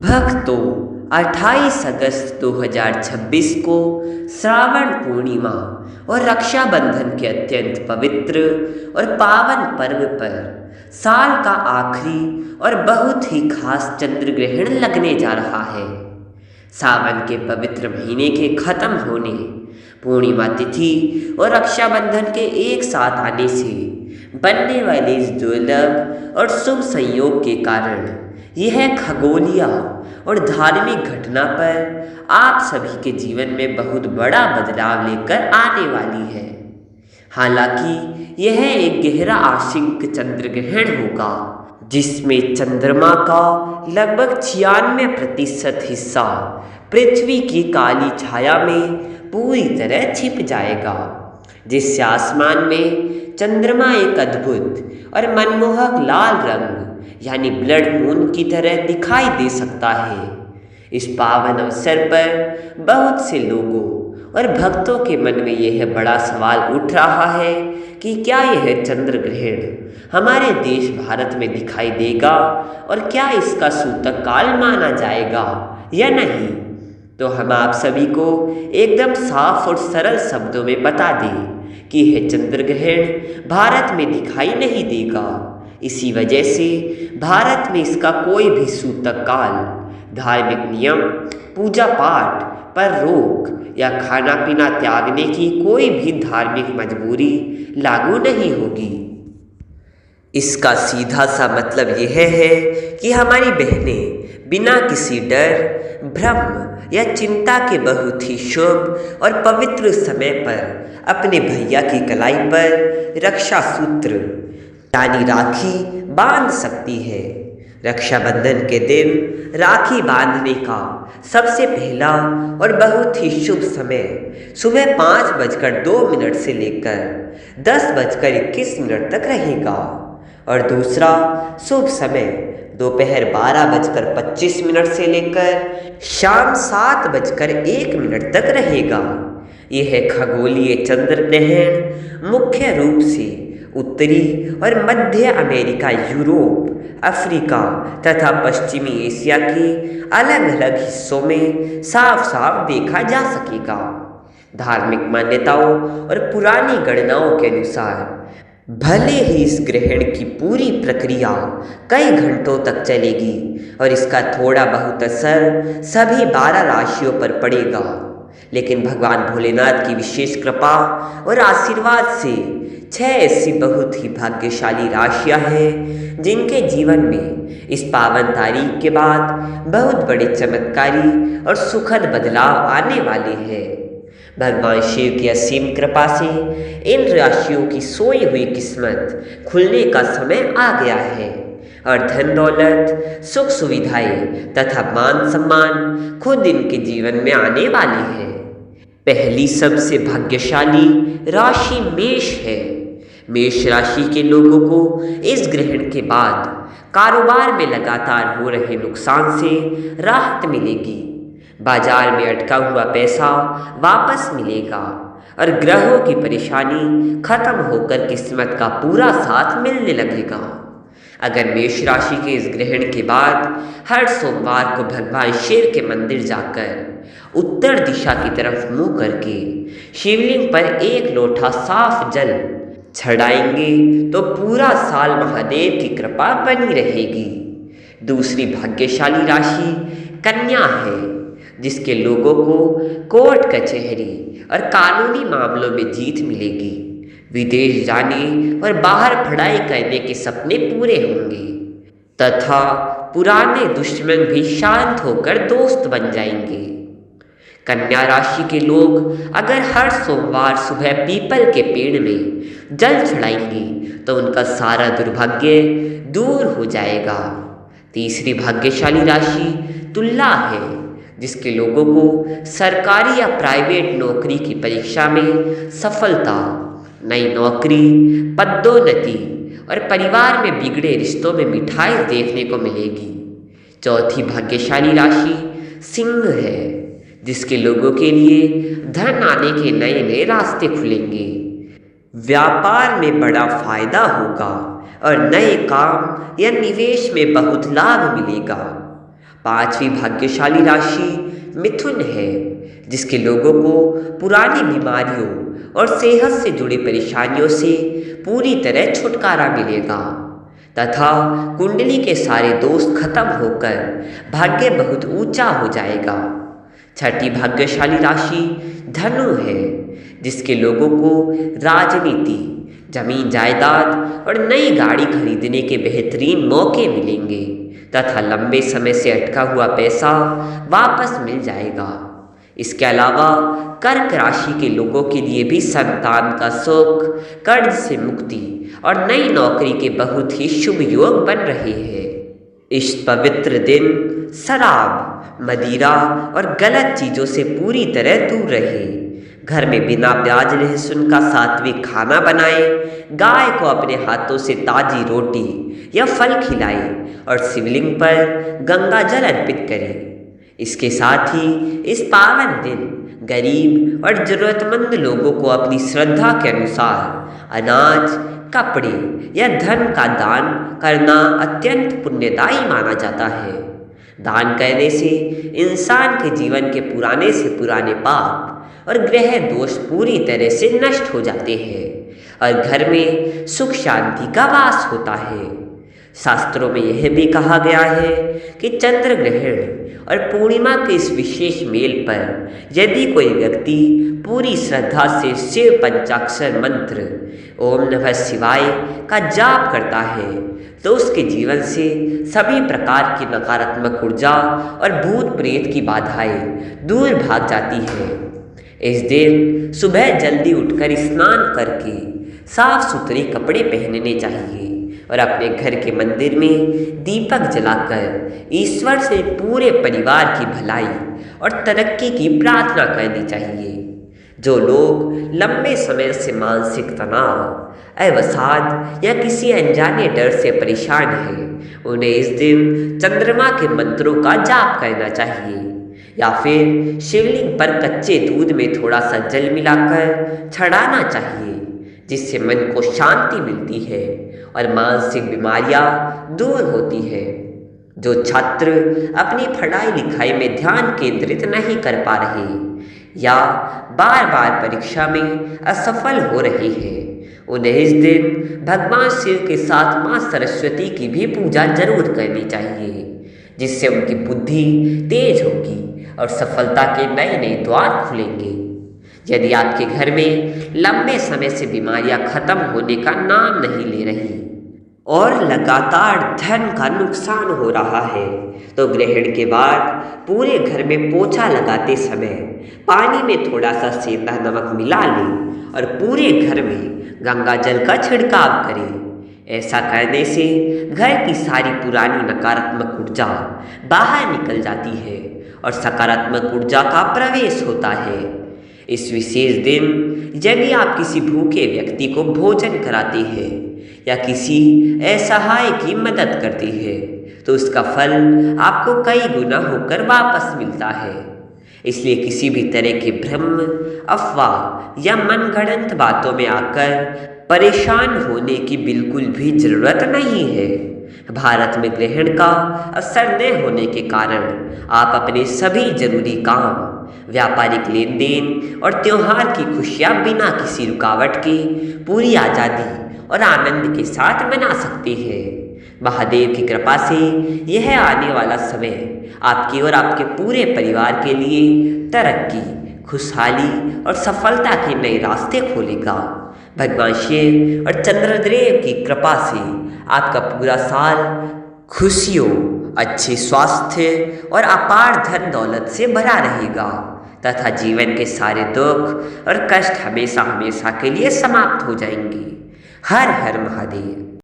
भक्तों, 28 अगस्त 2026 को श्रावण पूर्णिमा और रक्षाबंधन के अत्यंत पवित्र और पावन पर्व पर साल का आखिरी और बहुत ही खास चंद्र ग्रहण लगने जा रहा है। सावन के पवित्र महीने के खत्म होने, पूर्णिमा तिथि और रक्षाबंधन के एक साथ आने से बनने वाले इस दुर्लभ और शुभ संयोग के कारण यह खगोलीय और धार्मिक घटना पर आप सभी के जीवन में बहुत बड़ा बदलाव लेकर आने वाली है। हालांकि यह एक गहरा आंशिक चंद्र ग्रहण होगा जिसमें चंद्रमा का लगभग 96% हिस्सा पृथ्वी की काली छाया में पूरी तरह छिप जाएगा, जिससे आसमान में चंद्रमा एक अद्भुत और मनमोहक लाल रंग यानी ब्लड मून की तरह दिखाई दे सकता है। इस पावन अवसर पर बहुत से लोगों और भक्तों के मन में यह बड़ा सवाल उठ रहा है कि क्या यह चंद्र ग्रहण हमारे देश भारत में दिखाई देगा और क्या इसका सूतक काल माना जाएगा या नहीं। तो हम आप सभी को एकदम साफ और सरल शब्दों में बता दें कि यह चंद्र ग्रहण भारत में दिखाई नहीं देगा। इसी वजह से भारत में इसका कोई भी सूतक काल, धार्मिक नियम, पूजा पाठ पर रोक या खाना पीना त्यागने की कोई भी धार्मिक मजबूरी लागू नहीं होगी। इसका सीधा सा मतलब यह है कि हमारी बहनें बिना किसी डर, भ्रम या चिंता के बहुत ही शुभ और पवित्र समय पर अपने भैया की कलाई पर रक्षा सूत्र यानी राखी बांध सकती है। रक्षाबंधन के दिन राखी बांधने का सबसे पहला और बहुत ही शुभ समय सुबह 5:02 से लेकर 10:21 तक रहेगा और दूसरा शुभ समय दोपहर 12:25 से लेकर शाम 7:01 तक रहेगा। यह खगोलीय चंद्र ग्रहण मुख्य रूप से उत्तरी और मध्य अमेरिका, यूरोप, अफ्रीका तथा पश्चिमी एशिया के अलग अलग हिस्सों में साफ साफ देखा जा सकेगा। धार्मिक मान्यताओं और पुरानी गणनाओं के अनुसार भले ही इस ग्रहण की पूरी प्रक्रिया कई घंटों तक चलेगी और इसका थोड़ा बहुत असर सभी 12 राशियों पर पड़ेगा, लेकिन भगवान भोलेनाथ की विशेष कृपा और आशीर्वाद से 6 ऐसी बहुत ही भाग्यशाली राशियां हैं जिनके जीवन में इस पावन तारीख के बाद बहुत बड़े चमत्कारी और सुखद बदलाव आने वाले हैं। भगवान शिव की असीम कृपा से इन राशियों की सोई हुई किस्मत खुलने का समय आ गया है और धन दौलत, सुख सुविधाएं तथा मान सम्मान खुद इनके जीवन में आने वाली है। पहली सबसे भाग्यशाली राशि मेष है। मेष राशि के लोगों को इस ग्रहण के बाद कारोबार में लगातार हो रहे नुकसान से राहत मिलेगी। बाजार में अटका हुआ पैसा वापस मिलेगा और ग्रहों की परेशानी खत्म होकर किस्मत का पूरा साथ मिलने लगेगा। अगर मेष राशि के इस ग्रहण के बाद हर सोमवार को भगवान शिव के मंदिर जाकर उत्तर दिशा की तरफ मुंह करके शिवलिंग पर 1 लोटा साफ जल चढ़ाएंगे तो पूरा साल महादेव की कृपा बनी रहेगी। दूसरी भाग्यशाली राशि कन्या है, जिसके लोगों को कोर्ट कचहरी और कानूनी मामलों में जीत मिलेगी। विदेश जाने और बाहर पढ़ाई करने के सपने पूरे होंगे तथा पुराने दुश्मन भी शांत होकर दोस्त बन जाएंगे। कन्या राशि के लोग अगर हर सोमवार सुबह पीपल के पेड़ में जल चढ़ाएंगे तो उनका सारा दुर्भाग्य दूर हो जाएगा। तीसरी भाग्यशाली राशि तुला है, जिसके लोगों को सरकारी या प्राइवेट नौकरी की परीक्षा में सफलता, नई नौकरी, पदोन्नति और परिवार में बिगड़े रिश्तों में मिठाई देखने को मिलेगी। चौथी भाग्यशाली राशि सिंह है, जिसके लोगों के लिए धन आने के नए नए रास्ते खुलेंगे। व्यापार में बड़ा फायदा होगा और नए काम या निवेश में बहुत लाभ मिलेगा। पांचवी भाग्यशाली राशि मिथुन है, जिसके लोगों को पुरानी बीमारियों और सेहत से जुड़ी परेशानियों से पूरी तरह छुटकारा मिलेगा तथा कुंडली के सारे दोष खत्म होकर भाग्य बहुत ऊंचा हो जाएगा। छठी भाग्यशाली राशि धनु है, जिसके लोगों को राजनीति, जमीन जायदाद और नई गाड़ी खरीदने के बेहतरीन मौके मिलेंगे तथा लंबे समय से अटका हुआ पैसा वापस मिल जाएगा। इसके अलावा कर्क राशि के लोगों के लिए भी संतान का सुख, कर्ज से मुक्ति और नई नौकरी के बहुत ही शुभ योग बन रहे हैं। इस पवित्र दिन शराब, मदिरा और गलत चीज़ों से पूरी तरह दूर रहे। घर में बिना प्याज लहसुन का सात्विक खाना बनाएं, गाय को अपने हाथों से ताजी रोटी या फल खिलाएं और शिवलिंग पर गंगा जल अर्पित करें। इसके साथ ही इस पावन दिन गरीब और जरूरतमंद लोगों को अपनी श्रद्धा के अनुसार अनाज, कपड़े या धन का दान करना अत्यंत पुण्यदायी माना जाता है। दान करने से इंसान के जीवन के पुराने से पुराने पाप और ग्रह दोष पूरी तरह से नष्ट हो जाते हैं और घर में सुख शांति का वास होता है। शास्त्रों में यह भी कहा गया है कि चंद्र ग्रहण और पूर्णिमा के इस विशेष मेल पर यदि कोई व्यक्ति पूरी श्रद्धा से शिव पंचाक्षर मंत्र ओम नमः शिवाय का जाप करता है तो उसके जीवन से सभी प्रकार की नकारात्मक ऊर्जा और भूत प्रेत की बाधाएं दूर भाग जाती है। इस दिन सुबह जल्दी उठकर स्नान करके साफ सुथरे कपड़े पहनने चाहिए और अपने घर के मंदिर में दीपक जलाकर ईश्वर से पूरे परिवार की भलाई और तरक्की की प्रार्थना करनी चाहिए। जो लोग लंबे समय से मानसिक तनाव, अवसाद या किसी अनजाने डर से परेशान हैं, उन्हें इस दिन चंद्रमा के मंत्रों का जाप करना चाहिए या फिर शिवलिंग पर कच्चे दूध में थोड़ा सा जल मिलाकर चढ़ाना चाहिए, जिससे मन को शांति मिलती है और मानसिक बीमारियां दूर होती है। जो छात्र अपनी पढ़ाई लिखाई में ध्यान केंद्रित नहीं कर पा रहे या बार बार परीक्षा में असफल हो रहे हैं, उन्हें इस दिन भगवान शिव के साथ माँ सरस्वती की भी पूजा जरूर करनी चाहिए, जिससे उनकी बुद्धि तेज होगी और सफलता के नए नए द्वार खुलेंगे। यदि आपके घर में लंबे समय से बीमारियां खत्म होने का नाम नहीं ले रही और लगातार धन का नुकसान हो रहा है, तो ग्रहण के बाद पूरे घर में पोछा लगाते समय पानी में थोड़ा सा सेंधा नमक मिला लें और पूरे घर में गंगा जल का छिड़काव करें। ऐसा करने से घर की सारी पुरानी नकारात्मक ऊर्जा बाहर निकल जाती है और सकारात्मक ऊर्जा का प्रवेश होता है। इस विशेष दिन यदि आप किसी भूखे व्यक्ति को भोजन कराते हैं या किसी असहाय की मदद करते हैं तो उसका फल आपको कई गुना होकर वापस मिलता है। इसलिए किसी भी तरह के भ्रम, अफवाह या मनगढ़ंत बातों में आकर परेशान होने की बिल्कुल भी जरूरत नहीं है। भारत में ग्रहण का असर न होने के कारण आप अपने सभी जरूरी काम, व्यापारिक लेन देन और त्योहार की खुशियां बिना किसी रुकावट के पूरी आज़ादी और आनंद के साथ मना सकते हैं। महादेव की कृपा से यह आने वाला समय आपके और आपके पूरे परिवार के लिए तरक्की, खुशहाली और सफलता के नए रास्ते खोलेगा। भगवान शिव और चंद्रदेव की कृपा से आपका पूरा साल खुशियों, अच्छे स्वास्थ्य और अपार धन दौलत से भरा रहेगा तथा जीवन के सारे दुख और कष्ट हमेशा हमेशा के लिए समाप्त हो जाएंगे। हर हर महादेव।